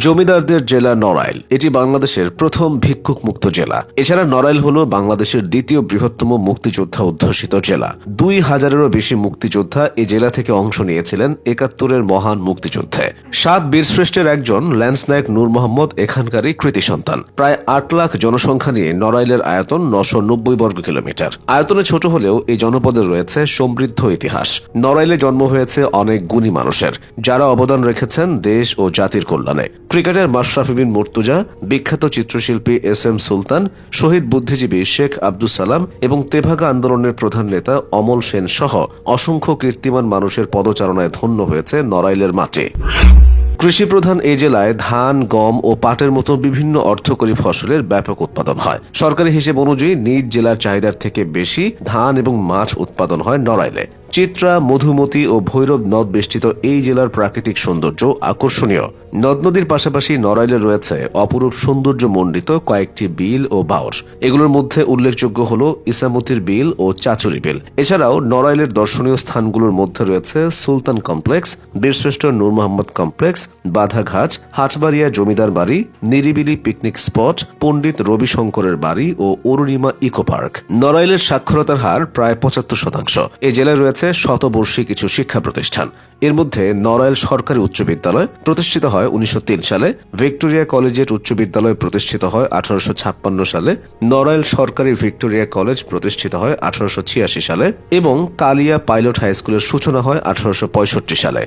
জমিদারদের জেলা নড়াইল এটি বাংলাদেশের প্রথম ভিক্ষুক মুক্ত জেলা। এছাড়া নড়াইল হল বাংলাদেশের দ্বিতীয় বৃহত্তম মুক্তিযোদ্ধা অধ্যুষিত জেলা। 2000-এরও বেশি মুক্তিযোদ্ধা এই জেলা থেকে অংশ নিয়েছিলেন 71-এর মহান মুক্তিযুদ্ধে। 7 বীরশ্রেষ্ঠের একজন ল্যান্স নায়ক নূর মোহাম্মদ এখানকারই কৃতি সন্তান। প্রায় 8 লাখ জনসংখ্যা নিয়ে নড়াইলের আয়তন 990 বর্গ কিলোমিটার। আয়তনে ছোট হলেও এই জনপদের রয়েছে সমৃদ্ধ ইতিহাস। নড়াইলে জন্ম হয়েছে অনেক গুণী মানুষের, যারা অবদান রেখেছেন দেশ ও জাতির কল্যাণে। ক্রিকেটার মাশরাফি বিন মুর্তজা, বিখ্যাত চিত্রশিল্পী SM সুলতান, শহীদ বুদ্ধিজীবী শেখ আব্দুল সালাম এবং তেভাগা আন্দোলনের প্রধান নেতা অমল সেন সহ অসংখ্য কীর্তিমান মানুষের পদচারণায় ধন্য হয়েছে নড়াইলের মাটি। কৃষিপ্রধান এই জেলায় ধান, গম ও পাটের মতো বিভিন্ন অর্থকরী ফসলের ব্যাপক উৎপাদন হয়। সরকারি হিসেব অনুযায়ী নিজ জেলার চাহিদার থেকে বেশি ধান এবং মাছ উৎপাদন হয় নড়াইলে। চিত্রা, মধুমতি ও ভৈরব নদ বেষ্টিত এই জেলার প্রাকৃতিক সৌন্দর্য আকর্ষণীয়। নদ নদীর পাশাপাশি নড়াইলে রয়েছে অপরূপ সৌন্দর্য মণ্ডিত কয়েকটি বিল ও বাওর। এগুলোর মধ্যে উল্লেখযোগ্য হল ইসামতির বিল ও চাচুরি বিল। এছাড়াও নড়াইলের দর্শনীয় স্থানগুলোর মধ্যে রয়েছে সুলতান কমপ্লেক্স, বীরশ্রেষ্ঠ নূর মোহাম্মদ কমপ্লেক্স, বাধাঘাট, হাটবাড়িয়া জমিদার বাড়ি, নিরিবিলি পিকনিক স্পট, পণ্ডিত রবিশঙ্করের বাড়ি ও অরুণিমা ইকো পার্ক। নড়াইলের সাক্ষরতার হার প্রায় 75%। এই জেলায় রয়েছে শতবর্ষী কিছু শিক্ষা প্রতিষ্ঠান। এর মধ্যে নড়াইল সরকারি উচ্চ বিদ্যালয় প্রতিষ্ঠিত হয় 1903 সালে, ভিক্টোরিয়া কলেজিয়েট উচ্চ বিদ্যালয় প্রতিষ্ঠিত হয় 1856 সালে, নড়াইল সরকারি ভিক্টোরিয়া কলেজ প্রতিষ্ঠিত হয় 1886 সালে এবং কালিয়া পাইলট হাই স্কুলের সূচনা হয় 1865 সালে।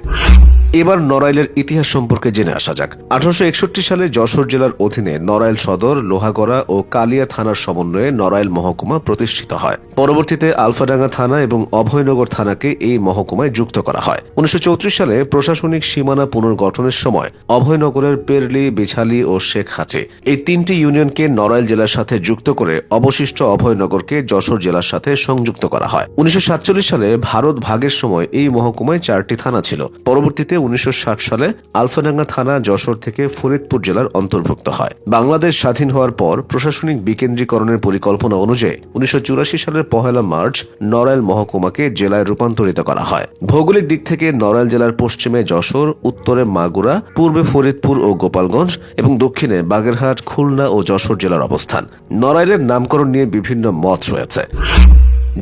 এবার নড়াইলের ইতিহাস সম্পর্কে জেনে আসা যাক। 1861 সালে যশোর জেলার অধীনে নড়াইল সদর, লোহাগড়া ও কালিয়া থানার সমন্বয়ে নড়াইল মহকুমা প্রতিষ্ঠিত হয়। পরবর্তীতে আলফাডাঙ্গা থানা এবং অভয়নগর থানাকে এই মহকুমায় যুক্ত করা হয়। 1934 সালে প্রশাসনিক সীমানা পুনর্গঠনের সময় অভয়নগরের পেরলি, বিছালি ও শেখহাটি এই 3টি ইউনিয়নকে নড়াইল জেলার সাথে যুক্ত করে অবশিষ্ট অভয়নগরকে যশোর জেলার সাথে সংযুক্ত করা হয়। 1947 সালে ভারত ভাগের সময় এই মহকুমায় 4টি থানা ছিল। পরবর্তীতে 1960 সালে আলফাডাঙ্গা থানা যশোর থেকে ফরিদপুর জেলার অন্তর্ভুক্ত হয়। বাংলাদেশ স্বাধীন হওয়ার পর প্রশাসনিক বিকেন্দ্রীকরণের পরিকল্পনা অনুযায়ী 1984 সালের 1 মার্চ নড়াইল মহকুমাকে জেলায় রূপান্তরিত করা হয়। ভৌগোলিক দিক থেকে নড়াইল জেলার পশ্চিমে যশোর, উত্তরে মাগুরা, পূর্বে ফরিদপুর ও গোপালগঞ্জ এবং দক্ষিণে বাগেরহাট, খুলনা ও যশোর জেলার অবস্থান। নড়াইলের নামকরণ নিয়ে বিভিন্ন মত রয়েছে।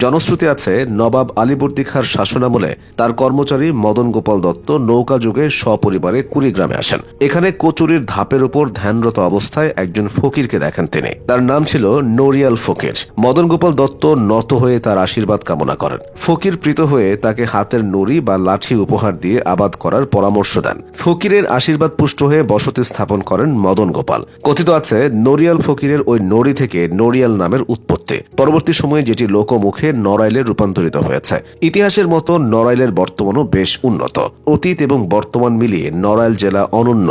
জনশ্রুতি আছে নবাব আলীবর্দী খাঁর শাসনামলে তার কর্মচারী মদন গোপাল দত্ত নৌকা যুগে সপরিবারে কুড়িগ্রামে আসেন। এখানে কচুরির ধাপের উপর ধ্যানরত অবস্থায় একজন ফকিরকে দেখেন তিনি। তার নাম ছিল নড়িয়াল ফকির। মদন গোপাল দত্ত নত হয়ে তার আশীর্বাদ কামনা করেন। ফকির প্রীত হয়ে তাকে হাতের নড়ি বা লাঠি উপহার দিয়ে আবাদ করার পরামর্শ দেন। ফকিরের আশীর্বাদ পুষ্ট হয়ে বসতি স্থাপন করেন মদন গোপাল। কথিত আছে নড়িয়াল ফকিরের ওই নড়ি থেকে নড়িয়াল নামের উৎপত্তি। পরবর্তী সময়ে যেটি লোকমুখে নড়াইলে রূপান্তরিত হয়েছে। ইতিহাসের মতো নড়াইলের বর্তমানও বেশ উন্নত। অতীত এবং বর্তমান মিলিয়ে নড়াইল জেলা অনন্য।